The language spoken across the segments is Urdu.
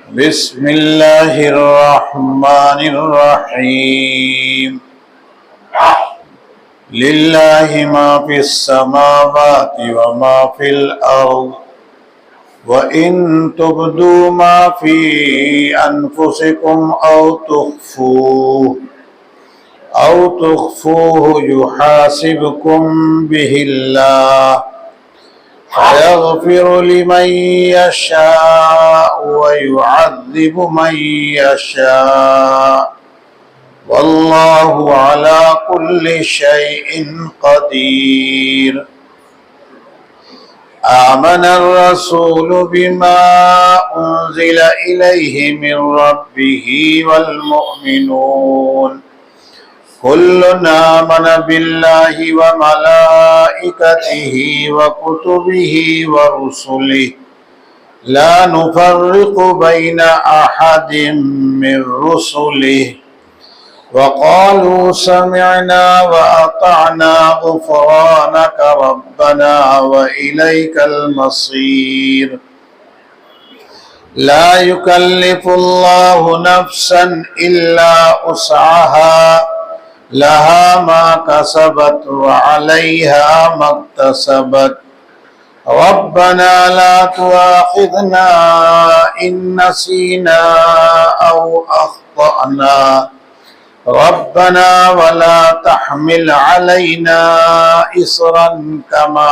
بسم الله الرحمن الرحيم. لله ما في السماوات وما في الأرض وإن تبدوا ما في أنفسكم أو تخفوه يحاسبكم به الله فيغفر لمن يشاء ويعذب من يشاء والله على كل شيء قدير. آمن الرسول بما أنزل إليه من ربه والمؤمنون كل آمن بالله وملائكته وكتبه ورسله لا نفرق بين أحد من رسله وقالوا سمعنا وأطعنا غفرانك ربنا وإليك المصير. لا يكلف الله نفسا إلا وسعها لها ما كسبت وعليها ما اكتسبت ربنا لا تؤاخذنا إن نسينا أو أخطأنا ربنا ولا تحمل علينا إصرا كما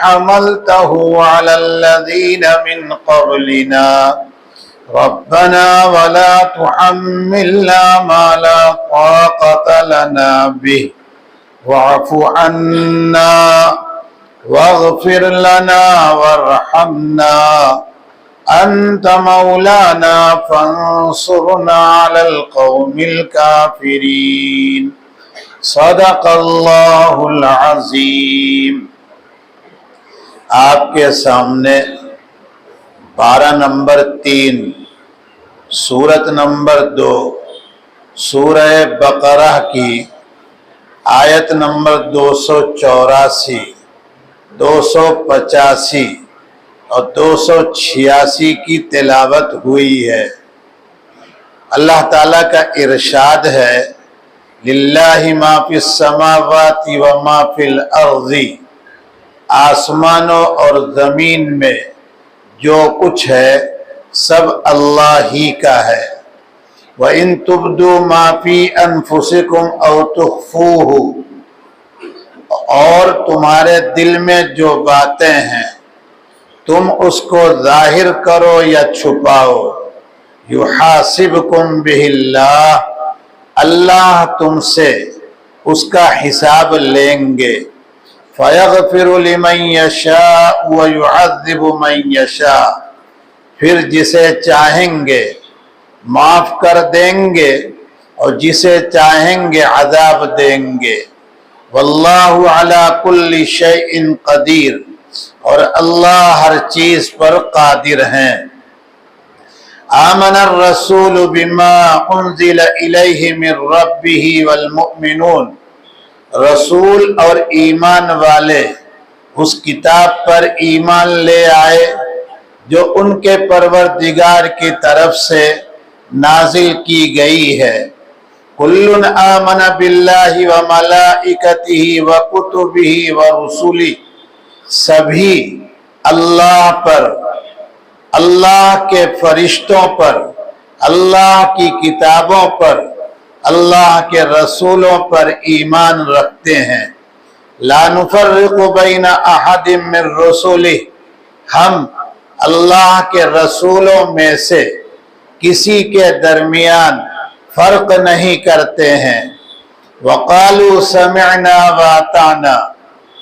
حملته على الذين من قبلنا ربنا ولا تحملنا ما لا طاقة لنا به واعف عنا واغفر لنا وارحمنا أنت مولانا فانصرنا على القوم الكافرين. صدق اللہ العظیم. آپ کے سامنے پارہ نمبر 3 سورت نمبر 2 سورہ بقرہ کی آیت نمبر 284 285 اور 286 کی تلاوت ہوئی ہے. اللہ تعالیٰ کا ارشاد ہے للہ ما فی السماوات و ما فی الارض، آسمانوں اور زمین میں جو کچھ ہے سب اللہ ہی کا ہے. وَإِن تُبْدُوا مَا فِي أَنفُسِكُمْ أَوْ تُخْفُوهُ، اور تمہارے دل میں جو باتیں ہیں تم اس کو ظاہر کرو یا چھپاؤ، يُحَاسِبْكُمْ بِهِ اللَّهُ، اللہ تم سے اس کا حساب لیں گے. فَيَغْفِرُ لِمَنْ يَشَاءُ وَيُعَذِّبُ مَنْ يَشَاءُ، پھر جسے چاہیں گے معاف کر دیں گے اور جسے چاہیں گے عذاب دیں گے. واللہ علی کل شیء قدیر، اور اللہ ہر چیز پر قادر ہیں. آمن الرسول بما انزل الیہ من ربہ والمؤمنون، رسول اور ایمان والے اس کتاب پر ایمان لے آئے جو ان کے پروردگار کی طرف سے نازل کی گئی ہے. کل آمن باللہ وملائکتہ وکتبہ ورسلہ، سبھی اللہ پر، اللہ کے فرشتوں پر، اللہ کی کتابوں پر، اللہ کے رسولوں پر ایمان رکھتے ہیں. لا نفرق بین احد من رسلہ، ہم اللہ کے رسولوں میں سے کسی کے درمیان فرق نہیں کرتے ہیں. وقالوا سمعنا واطعنا،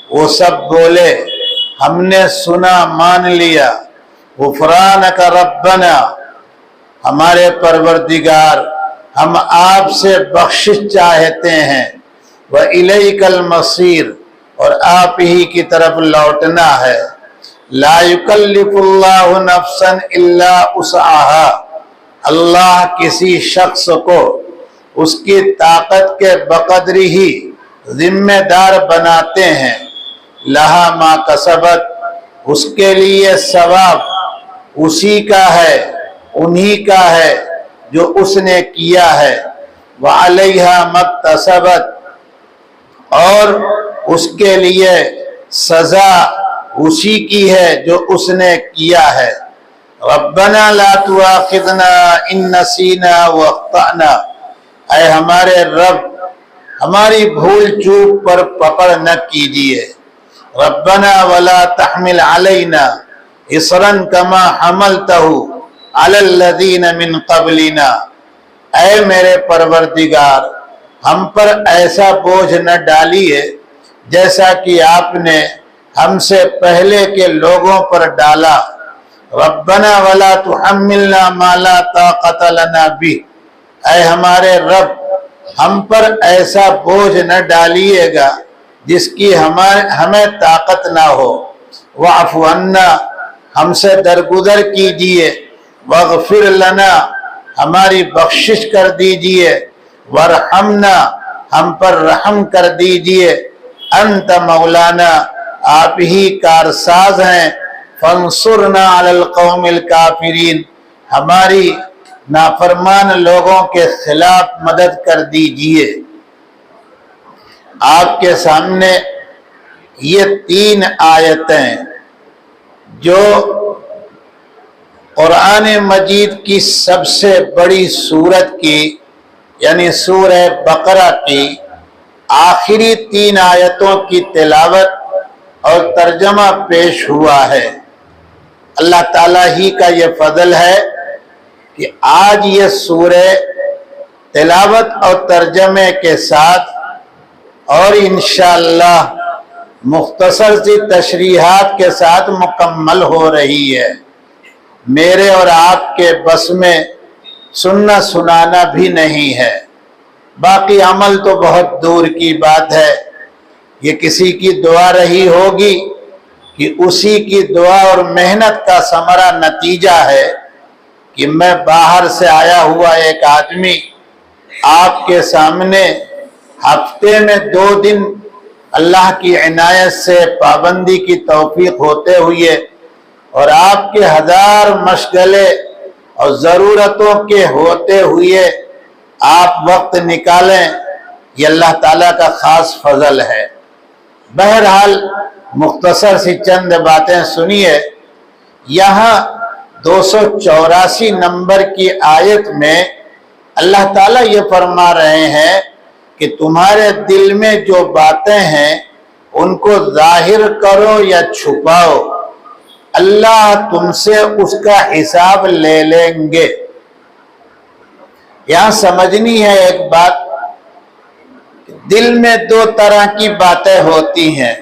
وہ سب بولے ہم نے سنا مان لیا. غفرانک ربنا، ہمارے پروردگار ہم آپ سے بخشش چاہتے ہیں. وإلیک المصیر، اور آپ ہی کی طرف لوٹنا ہے. لا یکلف اللہ نفسا الا وسعها، اللہ کسی شخص کو اس کی طاقت کے بقدر ہی ذمہ دار بناتے ہیں. لہا ما کسبت، اس کے لیے ثواب اسی کا ہے، انہی کا ہے جو اس نے کیا ہے، وعلیہا مکتسبت، اور اس کے لیے سزا اسی کی ہے جو اس نے کیا ہے۔ ربنا لا تؤاخذنا ان نسینا واخطأنا، اے ہمارے رب ہماری بھول چوک پر پکڑ نہ کیجیے۔ ربنا ولا تحمل علینا اصرا کما حملتہ علی الذین من قبلنا، اے میرے پروردگار ہم پر ایسا بوجھ نہ ڈالیے جیسا کہ آپ نے ہم سے پہلے کے لوگوں پر ڈالا۔ ربنا ولا تحملنا ما لا طاقت لنا بہ، اے ہمارے رب ہم پر ایسا بوجھ نہ ڈالیے گا جس کی ہمیں طاقت نہ ہو۔ واعف عنا، ہم سے درگزر کیجیے۔ واغفر لنا، ہماری بخشش کر دیجیے۔ وارحمنا، ہم پر رحم کر دیجیے۔ انت مولانا، آپ ہی کارساز ہیں۔ فانصرنا علی القوم الکافرین، ہماری نافرمان لوگوں کے خلاف مدد کر دیجیے۔ آپ کے سامنے یہ 3 آیتیں جو قرآن مجید کی سب سے بڑی سورت کی یعنی سورہ بقرہ کی آخری 3 آیتوں کی تلاوت اور ترجمہ پیش ہوا ہے۔ اللہ تعالیٰ ہی کا یہ فضل ہے کہ آج یہ سورہ تلاوت اور ترجمے کے ساتھ اور انشاءاللہ مختصر سی تشریحات کے ساتھ مکمل ہو رہی ہے۔ میرے اور آپ کے بس میں سننا سنانا بھی نہیں ہے، باقی عمل تو بہت دور کی بات ہے۔ یہ کسی کی دعا رہی ہوگی کہ اسی کی دعا اور محنت کا ثمرہ نتیجہ ہے کہ میں باہر سے آیا ہوا ایک آدمی آپ کے سامنے ہفتے میں 2 دن اللہ کی عنایت سے پابندی کی توفیق ہوتے ہوئے اور آپ کے 1000 مشغلے اور ضرورتوں کے ہوتے ہوئے آپ وقت نکالیں، یہ اللہ تعالیٰ کا خاص فضل ہے۔ بہرحال مختصر سی چند باتیں سنیے۔ یہاں 284 نمبر کی آیت میں اللہ تعالیٰ یہ فرما رہے ہیں کہ تمہارے دل میں جو باتیں ہیں ان کو ظاہر کرو یا چھپاؤ، اللہ تم سے اس کا حساب لے لیں گے۔ یہاں سمجھنی ہے ایک بات، دل میں 2 طرح کی باتیں ہوتی ہیں۔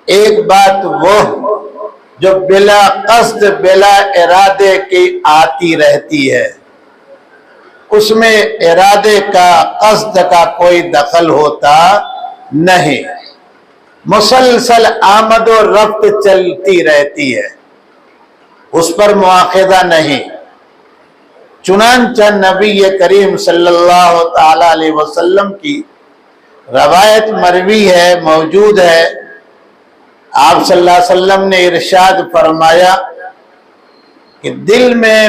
ایک بات وہ جو بلا قصد بلا ارادے کی آتی رہتی ہے، اس میں ارادے کا قصد کا کوئی دخل ہوتا نہیں، مسلسل آمد و رفت چلتی رہتی ہے، اس پر مواخذہ نہیں۔ چنانچہ نبی کریم صلی اللہ تعالی علیہ وسلم کی روایت مروی ہے، موجود ہے۔ آپ صلی اللہ علیہ وسلم نے ارشاد فرمایا کہ دل میں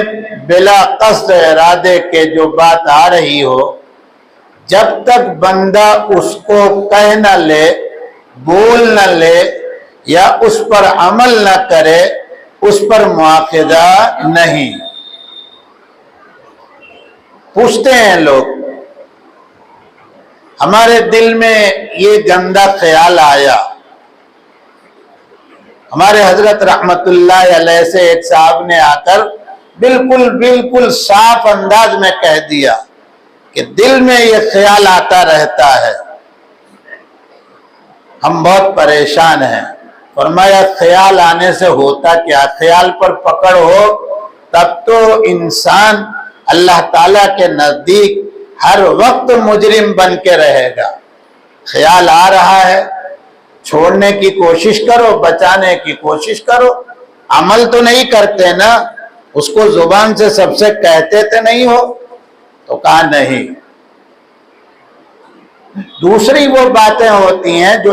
بلا قصد ارادے کے جو بات آ رہی ہو، جب تک بندہ اس کو کہہ نہ لے، بول نہ لے یا اس پر عمل نہ کرے، اس پر مواخذہ نہیں۔ پوچھتے ہیں لوگ، ہمارے دل میں یہ گندا خیال آیا۔ ہمارے حضرت رحمت اللہ علیہ سے ایک صاحب نے آ کر بالکل صاف انداز میں کہہ دیا کہ دل میں یہ خیال آتا رہتا ہے۔ ہم بہت پریشان ہیں۔ فرمایا خیال آنے سے ہوتا کیا؟ خیال پر پکڑ ہو تب تو انسان اللہ تعالیٰ کے نزدیک ہر وقت مجرم بن کے رہے گا۔ خیال آ رہا ہے، چھوڑنے کی کوشش کرو، بچانے کی کوشش کرو، عمل تو نہیں کرتے نا، اس کو زبان سے سب سے کہتے تھے نہیں ہو تو کہا نہیں۔ دوسری وہ باتیں ہوتی ہیں جو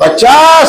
50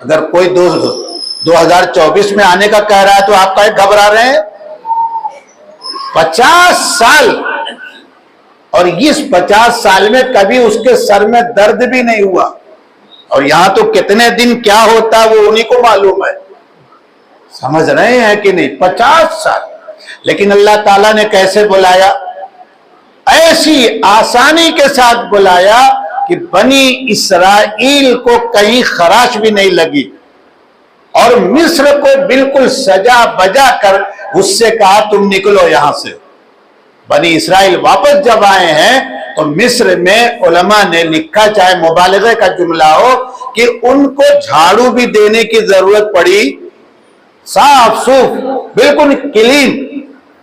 اگر کوئی 2024 میں آنے کا کہہ رہا ہے تو آپ کا ایک گھبرا رہے ہیں؟ 50 سال، اور اس 50 سال میں کبھی اس کے سر میں درد بھی نہیں ہوا، اور یہاں تو کتنے دن کیا ہوتا ہے وہ انہی کو معلوم ہے۔ سمجھ رہے ہیں کہ نہیں؟ 50 سال، لیکن اللہ تعالیٰ نے کیسے بلایا؟ ایسی آسانی کے ساتھ بلایا کہ بنی اسرائیل کو کہیں خراش بھی نہیں لگی، اور مصر کو بالکل سجا بجا کر اس سے کہا تم نکلو یہاں سے۔ بنی اسرائیل واپس جب آئے ہیں تو مصر میں علماء نے لکھا، چاہے مبالغے کا جملہ ہو، کہ ان کو جھاڑو بھی دینے کی ضرورت پڑی، صاف صوف بالکل کلین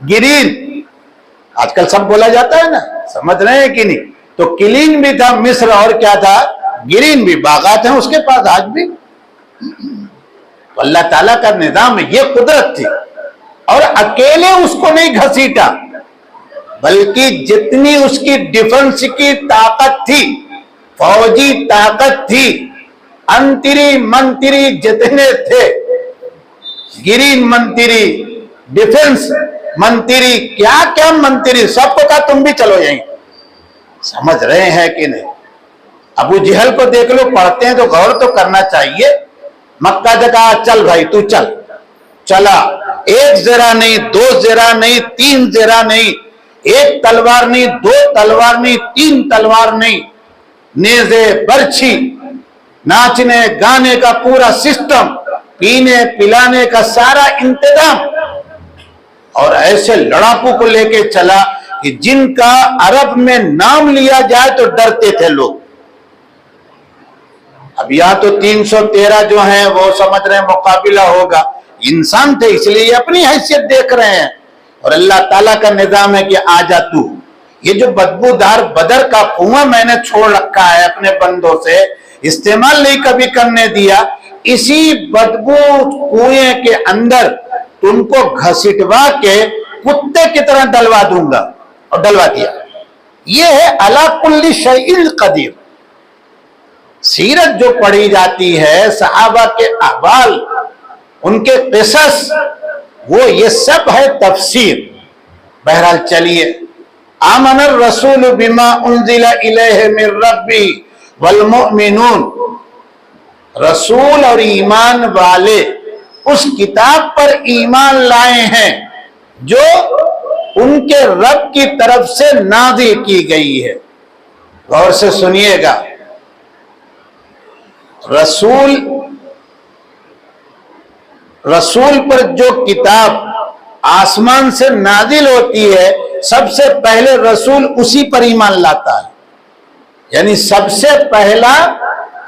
گرین، آج کل سب بولا جاتا ہے نا، سمجھ رہے ہیں کہ نہیں؟ تو کلین بھی تھا مصر، اور کیا تھا؟ گرین بھی، باغات ہیں اس کے پاس آج بھی۔ تو اللہ تعالیٰ کا نظام ہے، یہ قدرت تھی، اور اکیلے اس کو نہیں گھسیٹا، بلکہ جتنی اس کی ڈیفنس کی طاقت تھی، فوجی طاقت تھی، انتری منتری جتنے تھے، گرین منتری، ڈیفنس منتری، کیا کیا منتری، سب کو کہا تم بھی چلو یہیں۔ سمجھ رہے ہیں کہ نہیں؟ ابو جہل کو دیکھ لو، پڑھتے ہیں تو غور تو کرنا چاہیے۔ مکہ سے کہا چل بھائی تو چل، چلا، ایک زرہ نہیں، 2 زرہ نہیں، 3 زرہ نہیں، ایک تلوار نہیں، 2 تلوار نہیں، 3 تلوار نہیں، نیزے، برچھی، ناچنے گانے کا پورا سسٹم، پینے پلانے کا سارا انتظام، اور ایسے لڑاکو کو لے کے چلا کہ جن کا عرب میں نام لیا جائے تو ڈرتے تھے لوگ۔ اب یہاں تو 313 جو ہیں وہ سمجھ رہے ہیں مقابلہ ہوگا، انسان تھے اس لیے اپنی حیثیت دیکھ رہے ہیں، اور اللہ تعالیٰ کا نظام ہے کہ آ جا تو۔ یہ جو بدبودار بدر کا کنواں میں نے چھوڑ رکھا ہے اپنے بندوں سے، استعمال نہیں کبھی کرنے دیا، اسی بدبو کنویں کے اندر تم کو گھسٹوا کے کتے کی طرح ڈلوا دوں گا، اور ڈلوا دیا۔ یہ ہے علی کل شیء قدیر۔ سیرت جو پڑھی جاتی ہے، صحابہ کے احوال، ان کے قصص، وہ یہ سب ہے تفسیر۔ بہرحال چلیے، آمن الرسول بما انزل الیہ من ربی والمؤمنون، رسول اور ایمان والے اس کتاب پر ایمان لائے ہیں جو ان کے رب کی طرف سے نازل کی گئی ہے۔ غور سے سنیے گا، رسول پر جو کتاب آسمان سے نازل ہوتی ہے، سب سے پہلے رسول اسی پر ایمان لاتا ہے، یعنی سب سے پہلا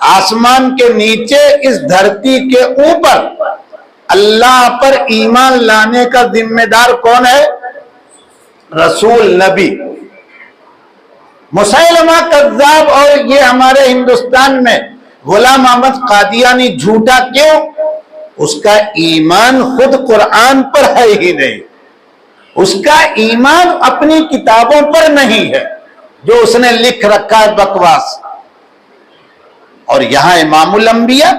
آسمان کے نیچے اس دھرتی کے اوپر اللہ پر ایمان لانے کا ذمہ دار کون ہے؟ رسول، نبی۔ مسیلمہ کذاب اور یہ ہمارے ہندوستان میں غلام احمد قادیانی جھوٹا کیوں؟ اس کا ایمان خود قرآن پر ہے ہی نہیں، اس کا ایمان اپنی کتابوں پر نہیں ہے جو اس نے لکھ رکھا ہے، بکواس۔ اور یہاں امام الانبیاء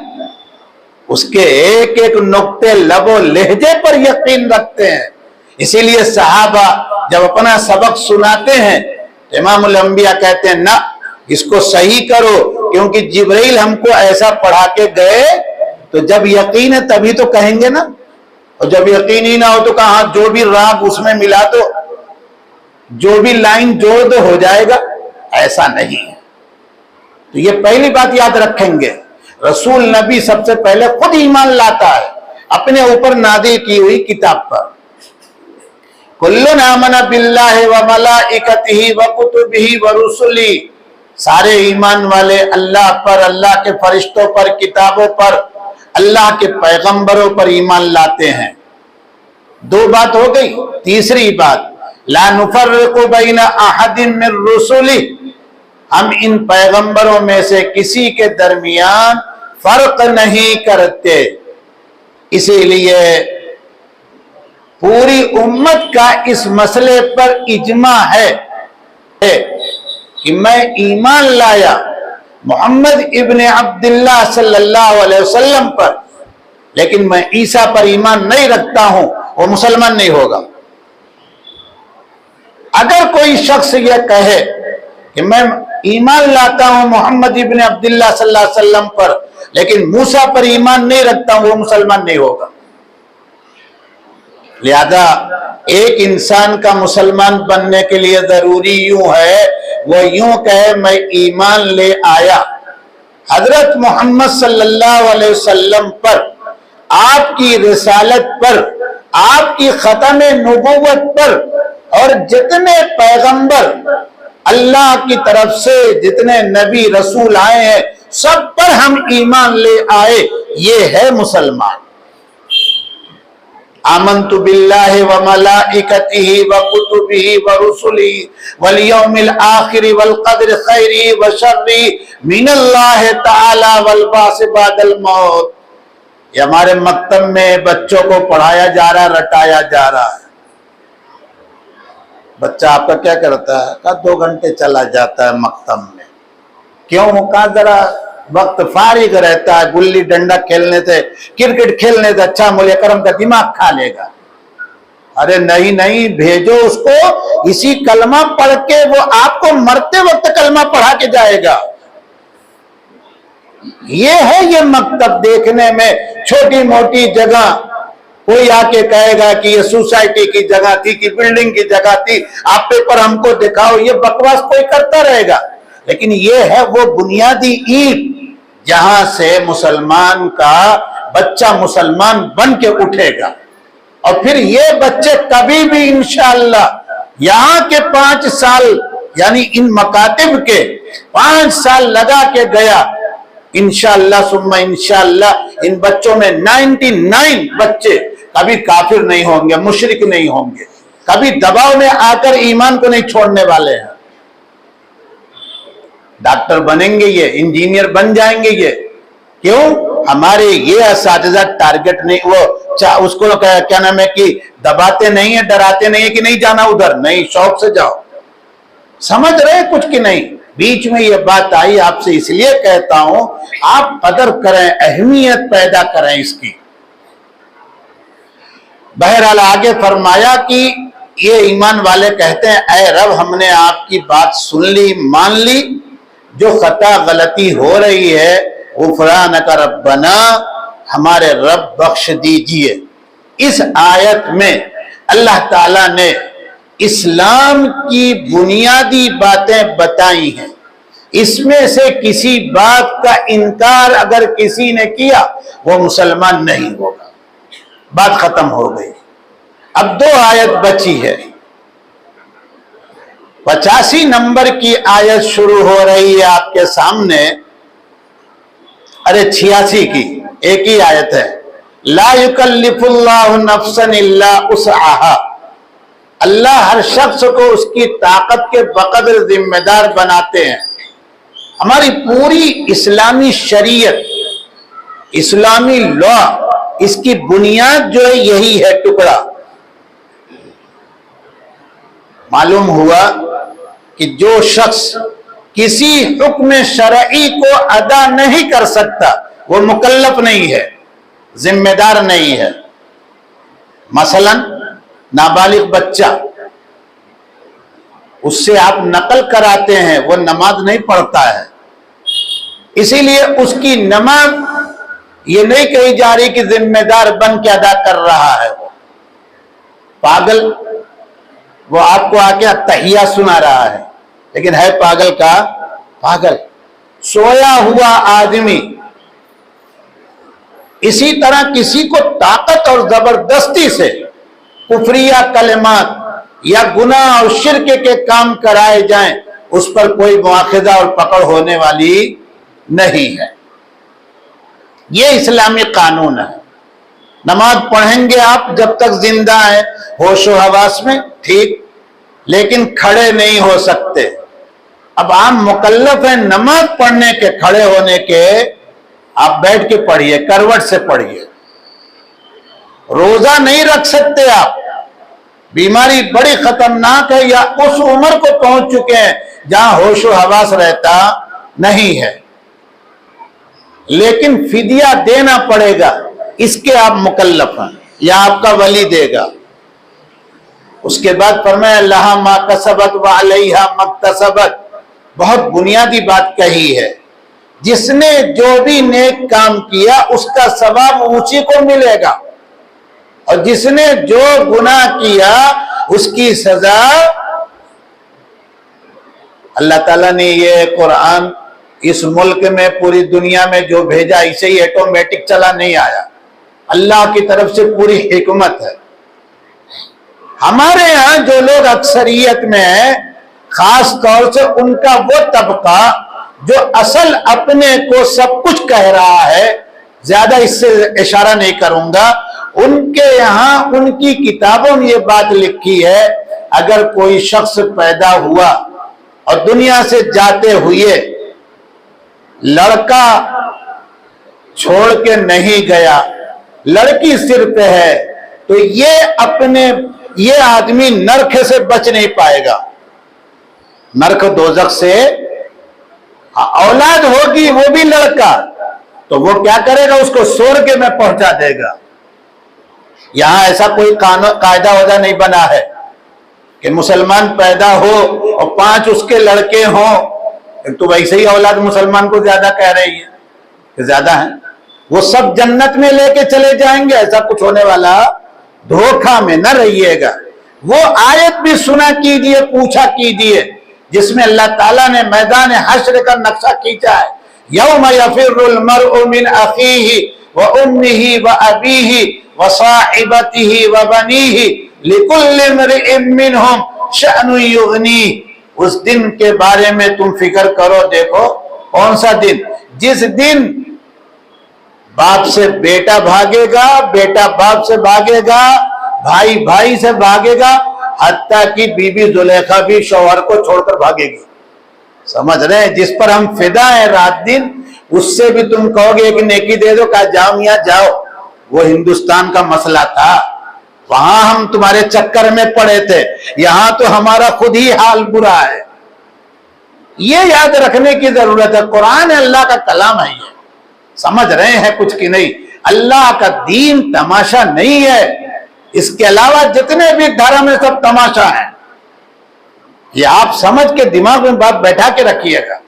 اس کے ایک ایک نقطے لب و لہجے پر یقین رکھتے ہیں، اسی لیے صحابہ جب اپنا سبق سناتے ہیں امام الانبیاء کہتے ہیں نہ، اس کو صحیح کرو، کیونکہ جبرائیل ہم کو ایسا پڑھا کے گئے، تو جب یقین ہے تبھی تو کہیں گے نا، اور جب یقین ہی نہ ہو تو کہاں جو بھی راگ اس میں ملا دو، جو بھی لائن جوڑ دو ہو جائے گا، ایسا نہیں ہے۔ تو یہ پہلی بات یاد رکھیں گے، رسول نبی سب سے پہلے خود ایمان لاتا ہے اپنے اوپر نازل کی ہوئی کتاب پر۔ کلن آمن باللہ وملائکتہ وکتبہ ورسلہ، سارے ایمان والے اللہ پر، اللہ کے فرشتوں پر، کتابوں پر، اللہ کے پیغمبروں پر ایمان لاتے ہیں۔ 2 بات ہو گئی۔ تیسری بات، لا نفرق بین احد من رسلہ، ہم ان پیغمبروں میں سے کسی کے درمیان فرق نہیں کرتے۔ اسی لیے پوری امت کا اس مسئلے پر اجماع ہے کہ میں ایمان لایا محمد ابن عبداللہ صلی اللہ علیہ وسلم پر، لیکن میں عیسیٰ پر ایمان نہیں رکھتا ہوں، وہ مسلمان نہیں ہوگا۔ اگر کوئی شخص یہ کہے کہ میں ایمان لاتا ہوں محمد ابن عبداللہ صلی اللہ علیہ وسلم پر، لیکن موسیٰ پر ایمان نہیں رکھتا ہوں، وہ مسلمان نہیں ہوگا۔ لہذا ایک انسان کا مسلمان بننے کے لیے ضروری یوں ہے، وہ یوں کہے میں ایمان لے آیا حضرت محمد صلی اللہ علیہ وسلم پر، آپ کی رسالت پر، آپ کی ختم نبوت پر، اور جتنے پیغمبر اللہ کی طرف سے جتنے نبی رسول آئے ہیں سب پر ہم ایمان لے آئے، یہ ہے مسلمان۔ آمنت باللہ وملائکتہ وکتبہ ورسلہ والیوم الآخر والقدر خیرہ وشرہ من اللہ تعالی والبعث بعد الموت۔ یہ ہمارے مکتب میں بچوں کو پڑھایا جا رہا، رٹایا جا رہا ہے۔ بچہ آپ کا کیا کرتا ہے؟ کہا 2 گھنٹے چلا جاتا ہے مکتب میں۔ کیوں؟ کہا ذرا وقت فارغ رہتا ہے، گلی ڈنڈا کھیلنے سے، کرکٹ کھیلنے سے اچھا مولا کرم کا دماغ کھا لے گا۔ ارے نہیں، بھیجو اس کو، اسی کلمہ پڑھ کے وہ آپ کو مرتے وقت کلمہ پڑھا کے جائے گا۔ یہ ہے یہ مکتب دیکھنے میں چھوٹی موٹی جگہ، کوئی آ کے کہے گا کہ یہ سوسائٹی کی جگہ تھی کہ بلڈنگ کی جگہ تھی، آپ پیپر ہم کو دکھاؤ، یہ بکواس کوئی کرتا رہے گا۔ لیکن یہ ہے وہ بنیادی اینٹ جہاں سے مسلمان کا بچہ مسلمان بن کے اٹھے گا۔ اور پھر یہ بچے کبھی بھی انشاءاللہ یہاں کے 5 سال یعنی ان مکاتب کے 5 سال لگا کے گیا، انشاءاللہ ثم انشاءاللہ ان بچوں میں 99 بچے کبھی کافر نہیں ہوں گے، مشرک نہیں ہوں گے، کبھی دباؤ میں آ کر ایمان کو نہیں چھوڑنے والے ہیں۔ ڈاکٹر بنیں گے یہ، انجینئر بن جائیں گے یہ، کیوں؟ ہمارے یہ اساتذہ ٹارگٹ نہیں، وہ اس کو کیا نام ہے کہ دباتے نہیں ہیں، ڈراتے نہیں ہیں کہ نہیں جانا ادھر، نہیں، شوق سے جاؤ۔ سمجھ رہے کچھ کہ نہیں؟ بیچ میں یہ بات آئی، آپ سے اس لیے کہتا ہوں آپ قدر کریں، اہمیت پیدا کریں اس کی۔ بہرحال آگے فرمایا کہ یہ ایمان والے کہتے ہیں اے رب ہم نے آپ کی بات سن لی، مان لی، جو خطا غلطی ہو رہی ہے غفرانک ربنا، ہمارے رب بخش دیجئے۔ اس آیت میں اللہ تعالیٰ نے اسلام کی بنیادی باتیں بتائی ہیں، اس میں سے کسی بات کا انکار اگر کسی نے کیا وہ مسلمان نہیں ہوگا، بات ختم ہو گئی۔ اب 2 آیت بچی ہے، 85 نمبر کی آیت شروع ہو رہی ہے آپ کے سامنے، 86 کی ایک ہی آیت ہے، لا یکلف اللہ نفسا الا وسعها، اللہ ہر شخص کو اس کی طاقت کے بقدر ذمہ دار بناتے ہیں۔ ہماری پوری اسلامی شریعت، اسلامی لا، اس کی بنیاد جو ہے یہی ہے ٹکڑا۔ معلوم ہوا کہ جو شخص کسی حکم شرعی کو ادا نہیں کر سکتا وہ مکلف نہیں ہے، ذمہ دار نہیں ہے۔ مثلا نابالغ بچہ، اس سے آپ نقل کراتے ہیں، وہ نماز نہیں پڑھتا ہے، اسی لیے اس کی نماز یہ نہیں کہی جا رہی کہ ذمہ دار بن کے ادا کر رہا ہے۔ پاگل، وہ آپ کو آ کے تحیہ سنا رہا ہے لیکن ہے پاگل کا پاگل، سویا ہوا آدمی۔ اسی طرح کسی کو طاقت اور زبردستی سے کفریہ کلمات یا گناہ اور شرک کے کام کرائے جائیں، اس پر کوئی مواخذہ اور پکڑ ہونے والی نہیں ہے۔ یہ اسلامی قانون ہے۔ نماز پڑھیں گے آپ جب تک زندہ ہیں، ہوش و حواس میں، ٹھیک، لیکن کھڑے نہیں ہو سکتے۔ اب آپ مکلف ہیں نماز پڑھنے کے، کھڑے ہونے کے، آپ بیٹھ کے پڑھیے، کروٹ سے پڑھیے۔ روزہ نہیں رکھ سکتے آپ، بیماری بڑی خطرناک ہے، یا اس عمر کو پہنچ چکے ہیں جہاں ہوش و حواس رہتا نہیں ہے، لیکن فدیہ دینا پڑے گا، اس کے آپ مکلف ہیں یا آپ کا ولی دے گا۔ اس کے بعد فرمایا لہا ما کسبت وعلیہا ما اکتسبت، بہت بنیادی بات کہی ہے، جس نے جو بھی نیک کام کیا اس کا ثواب اسی کو ملے گا، اور جس نے جو گناہ کیا اس کی سزا۔ اللہ تعالیٰ نے یہ قرآن اس ملک میں پوری دنیا میں جو بھیجا اسے ہی آٹومیٹک چلا نہیں آیا، اللہ کی طرف سے پوری حکمت ہے۔ ہمارے ہاں جو لوگ اکثریت میں ہیں، خاص طور سے ان کا وہ طبقہ جو اصل اپنے کو سب کچھ کہہ رہا ہے، زیادہ اس سے اشارہ نہیں کروں گا، ان کے یہاں ان کی کتابوں میں یہ بات لکھی ہے، اگر کوئی شخص پیدا ہوا اور دنیا سے جاتے ہوئے لڑکا چھوڑ کے نہیں گیا، لڑکی سر پہ ہے، تو یہ آدمی نرک سے بچ نہیں پائے گا، نرک دوزخ سے۔ اولاد ہوگی وہ بھی لڑکا، تو وہ کیا کرے گا؟ اس کو سورگ میں پہنچا دے گا۔ یہاں ایسا کوئی قاعدہ وعدہ نہیں بنا ہے کہ مسلمان پیدا ہو اور 5 اس کے لڑکے ہوں، تو ویسے ہی اولاد مسلمان کو زیادہ کہہ رہی ہے کہ زیادہ ہیں، وہ سب جنت میں لے کے چلے جائیں گے، ایسا کچھ ہونے والا دھوکہ میں نہ رہیے گا۔ وہ آیت بھی سنا کیجئے، پوچھا کیجئے، جس میں اللہ تعالیٰ نے میدان حشر کا نقشہ کھینچا ہے، یوم یفر المرء من اخیہ وامہ وابیہ وصاحبتہ وبنیہ لکل امرئ منہم شأن یغنیہ۔ اس دن کے بارے میں تم فکر کرو، دیکھو کون سا دن؟ جس دن باپ سے بیٹا بھاگے گا، بیٹا باپ سے بھاگے گا، بھائی بھائی سے بھاگے گا، حتیٰ کہ بی بی زلیخا بھی شوہر کو چھوڑ کر بھاگے گی۔ سمجھ رہے ہیں؟ جس پر ہم فدا ہیں رات دن، اس سے بھی تم کہو گے کہ نیکی دے دو، کہا جاؤ میاں جاؤ، وہ ہندوستان کا مسئلہ تھا، وہاں ہم تمہارے چکر میں پڑے تھے، یہاں تو ہمارا خود ہی حال برا ہے۔ یہ یاد رکھنے کی ضرورت ہے، قرآن اللہ کا کلام ہے، یہ سمجھ رہے ہیں کچھ کی نہیں؟ اللہ کا دین تماشا نہیں ہے، اس کے علاوہ جتنے بھی دھرم ہیں سب تماشا ہیں، یہ آپ سمجھ کے دماغ میں بات بیٹھا کے رکھیے گا۔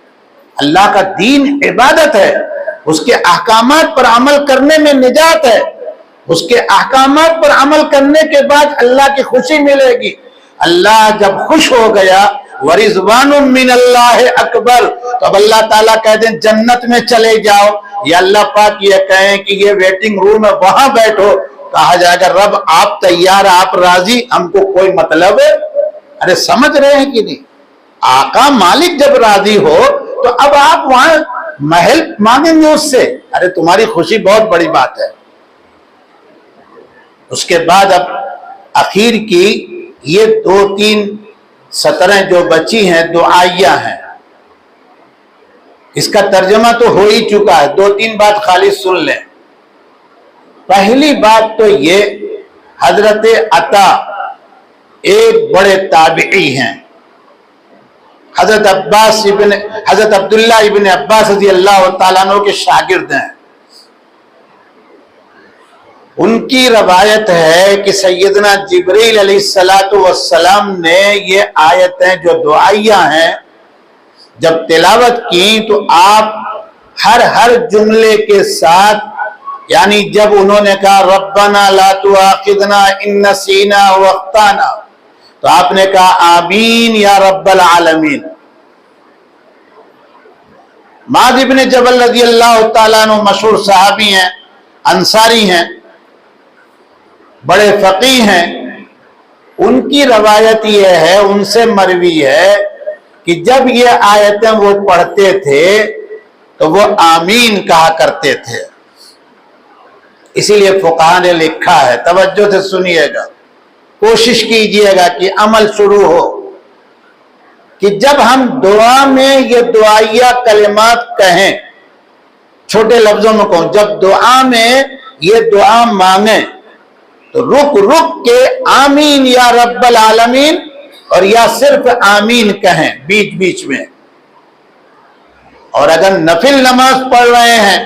اللہ کا دین عبادت ہے، اس کے احکامات پر عمل کرنے میں نجات ہے، اس کے احکامات پر عمل کرنے کے بعد اللہ کی خوشی ملے گی۔ اللہ جب خوش ہو گیا، وَرِضْوَانٌ مِّنَ اللَّهِ أَكْبَرُ، تو اب اللہ تعالیٰ کہہ دیں جنت میں چلے جاؤ، یا اللہ پاک یہ کہیں کہ یہ ویٹنگ روم ہے وہاں بیٹھو، کہا جائے گا رب آپ تیار، آپ راضی، ہم کو کوئی مطلب ہے؟ ارے سمجھ رہے ہیں کہ نہیں؟ آقا مالک جب راضی ہو تو اب آپ وہاں محل مانگیں گے اس سے، ارے تمہاری خوشی بہت بڑی بات ہے۔ اس کے بعد اب اخیر کی یہ 2-3 سطریں جو بچی ہیں دعائیہ ہیں، اس کا ترجمہ تو ہو ہی چکا ہے، 2-3 بات خالی سن لیں۔ پہلی بات تو یہ، حضرت عطا ایک بڑے تابعی ہیں، حضرت عبداللہ ابن عباس رضی اللہ تعالیٰ عنہ کے شاگرد ہیں۔ ان کی روایت ہے کہ سیدنا جبریل علیہ السلام نے یہ آیتیں جو دعائیہ ہیں جب تلاوت کی تو آپ ہر جملے کے ساتھ، یعنی جب انہوں نے کہا ربنا لا تؤاخذنا ان نسینا واخطانا، تو آپ نے کہا آمین یا رب العالمین۔ معاذ بن جبل رضی اللہ تعالیٰ عنہ مشہور صحابی ہیں، انصاری ہیں، بڑے فقیہ ہیں، ان کی روایت یہ ہے، ان سے مروی ہے کہ جب یہ آیتیں وہ پڑھتے تھے تو وہ آمین کہا کرتے تھے۔ اسی لیے فقہاء نے لکھا ہے، توجہ سے سنیے گا، کوشش کیجئے گا کہ عمل شروع ہو، کہ جب ہم دعا میں یہ دعائیہ کلمات کہیں، چھوٹے لفظوں میں کہوں، جب دعا میں یہ دعا مانگیں تو رک کے آمین یا رب العالمین اور یا صرف آمین کہیں بیچ بیچ میں۔ اور اگر نفل نماز پڑھ رہے ہیں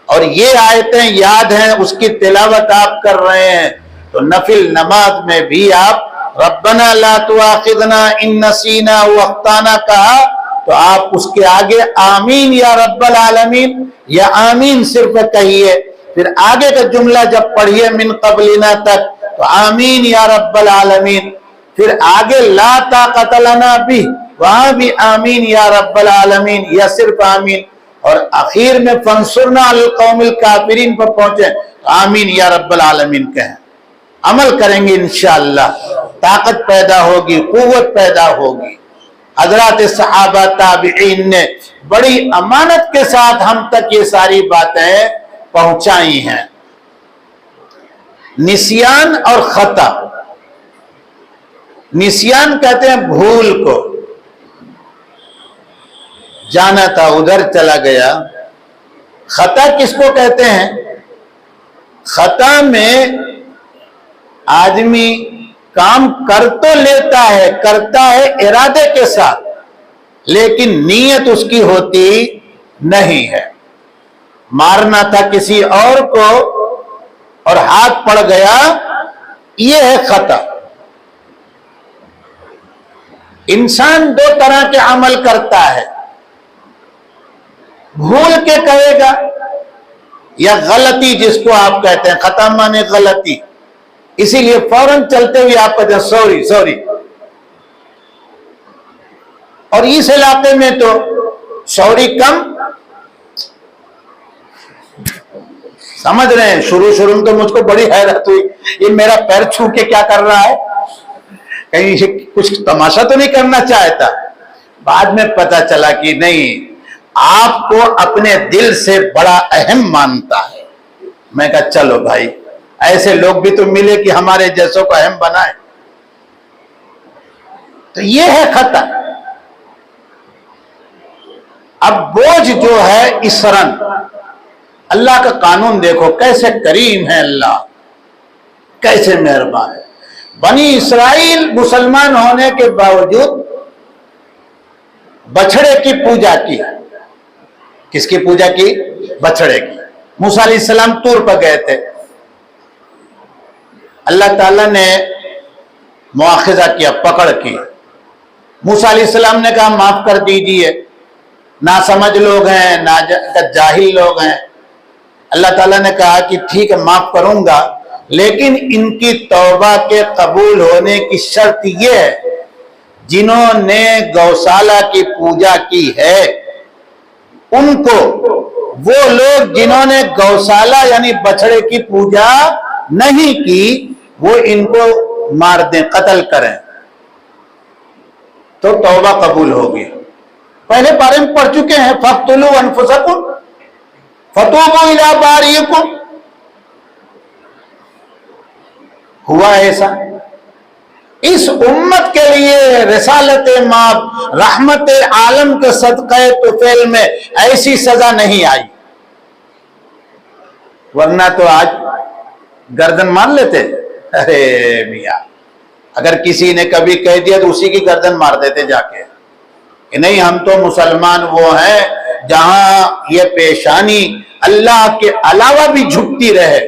اور یہ آیتیں یاد ہیں، اس کی تلاوت آپ کر رہے ہیں، تو نفل نماز میں بھی آپ ربنا لا تؤاخذنا ان نسینا واخطانا کہا تو آپ اس کے آگے آمین یا رب العالمین یا آمین صرف کہیے، پھر آگے کا جملہ جب پڑھیے من قبلنا تک تو آمین یا رب العالمین، پھر آگے لا طاقت لنا بھی وہاں بھی آمین یا رب العالمین یا صرف آمین، اور اخیر میں فانصرنا علی القوم الکافرین پر پہنچے تو آمین یا رب العالمین کہیں۔ عمل کریں گے انشاءاللہ، طاقت پیدا ہوگی، قوت پیدا ہوگی۔ حضرات صحابہ تابعین نے بڑی امانت کے ساتھ ہم تک یہ ساری باتیں پہنچائی ہیں۔ نسیان اور خطا، نسیان کہتے ہیں بھول کو، جانا تھا ادھر چلا گیا۔ خطا کس کو کہتے ہیں؟ خطا میں آدمی کام کر تو لیتا ہے، کرتا ہے ارادے کے ساتھ، لیکن نیت اس کی ہوتی نہیں ہے۔ مارنا تھا کسی اور کو اور ہاتھ پڑ گیا، یہ ہے خطا۔ انسان دو طرح کے عمل کرتا ہے، بھول کے کہے گا یا غلطی جس کو آپ کہتے ہیں، خطا مانے غلطی، اسی لیے فوراً چلتے ہوئے آپ کہتے ہیں سوری سوری۔ اور اس علاقے میں تو سوری کم، سمجھ رہے ہیں؟ شروع میں تو مجھ کو بڑی حیرت ہوئی، یہ میرا پیر چھو کے کیا کر رہا ہے، کہیں کچھ تماشا تو نہیں کرنا چاہتا۔ بعد میں پتا چلا کہ نہیں، آپ کو اپنے دل سے بڑا اہم مانتا ہے۔ میں کہا چلو بھائی، ایسے لوگ بھی تو ملے کہ ہمارے جیسوں کو اہم بنائے۔ تو یہ ہے خطا۔ اب بوجھ جو ہے اسرن، اللہ کا قانون دیکھو کیسے کریم ہے، اللہ کیسے مہربان ہے۔ بنی اسرائیل مسلمان ہونے کے باوجود بچھڑے کی پوجا کی۔ کس کی پوجا کی؟ بچھڑے کی۔ موسیٰ علیہ السلام طور پر گئے تھے، اللہ تعالیٰ نے مواخذہ کیا، پکڑ کی۔ موسیٰ علیہ السلام نے کہا معاف کر دیجئے، ناسمجھ لوگ ہیں، جاہل لوگ ہیں۔ اللہ تعالیٰ نے کہا کہ ٹھیک ہے معاف کروں گا، لیکن ان کی توبہ کے قبول ہونے کی شرط یہ ہے، جنہوں نے گوشالہ کی پوجا کی ہے ان کو، وہ لوگ جنہوں نے گوشالہ یعنی بچڑے کی پوجا نہیں کی، وہ ان کو مار دیں، قتل کریں، تو توبہ قبول ہوگی۔ پہلے پارے میں پڑھ چکے ہیں، فَاقْتُلُوا أَنفُسَكُمْ فَتُوبُوا إِلَىٰ بَارِئِكُمْ۔ ہوا ایسا؟ اس امت کے لیے رسالت مآب رحمت عالم کے صدقہ طفیل میں ایسی سزا نہیں آئی، ورنہ تو آج گردن مار لیتے۔ ارے میاں، اگر کسی نے کبھی کہہ دیا تو اسی کی گردن مار دیتے جا کے، کہ نہیں ہم تو مسلمان وہ ہیں جہاں یہ پیشانی اللہ کے علاوہ بھی جھکتی رہے۔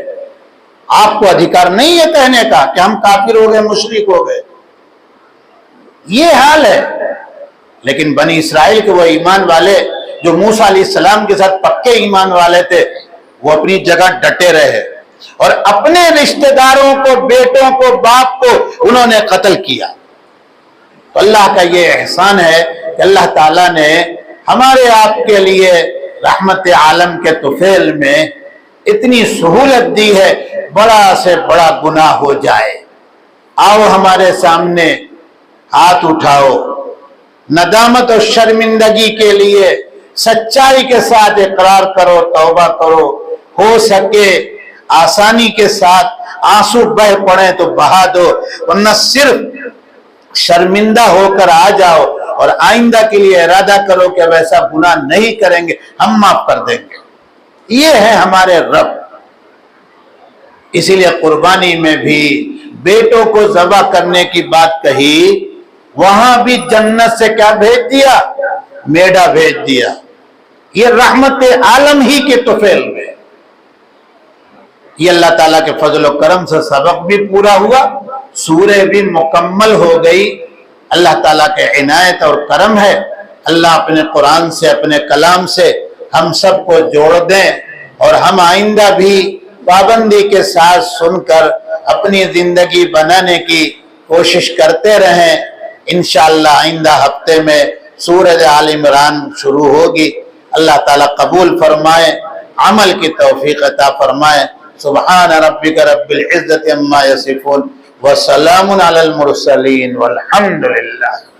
آپ کو ادھیکار نہیں یہ کہنے کا کہ ہم کافر ہو گئے، مشرک ہو گئے، یہ حال ہے۔ لیکن بنی اسرائیل کے وہ ایمان والے جو موسیٰ علیہ السلام کے ساتھ پکے ایمان والے تھے، وہ اپنی جگہ ڈٹے رہے اور اپنے رشتہ داروں کو، بیٹوں کو، باپ کو انہوں نے قتل کیا۔ تو اللہ کا یہ احسان ہے کہ اللہ تعالیٰ نے ہمارے آپ کے لیے رحمت عالم کے طفیل میں اتنی سہولت دی ہے، بڑا سے بڑا گناہ ہو جائے، آؤ ہمارے سامنے ہاتھ اٹھاؤ، ندامت اور شرمندگی کے لیے سچائی کے ساتھ اقرار کرو، توبہ کرو، ہو سکے آسانی کے ساتھ آنسو بہ پڑیں تو بہا دو، ورنہ صرف شرمندہ ہو کر آ جاؤ اور آئندہ کے لیے ارادہ کرو کہ ویسا گناہ نہیں کریں گے، ہم معاف کر دیں گے۔ یہ ہے ہمارے رب۔ اسی لیے قربانی میں بھی بیٹوں کو ذبح کرنے کی بات کہی، وہاں بھی جنت سے کیا بھیج دیا؟ میڈا بھیج دیا۔ یہ رحمت عالم ہی کے طفیل میں یہ اللہ تعالیٰ کے فضل و کرم سے سبق بھی پورا ہوا، سورہ بھی مکمل ہو گئی۔ اللہ تعالیٰ کے عنایت اور کرم ہے۔ اللہ اپنے قرآن سے، اپنے کلام سے ہم سب کو جوڑ دیں، اور ہم آئندہ بھی پابندی کے ساتھ سن کر اپنی زندگی بنانے کی کوشش کرتے رہیں۔ انشاءاللہ آئندہ ہفتے میں سورہ آل عمران شروع ہوگی۔ اللہ تعالیٰ قبول فرمائے، عمل کی توفیق عطا فرمائے۔ سبحان ربک رب العزت عما یصفون وسلام علی المرسلین والحمد للہ۔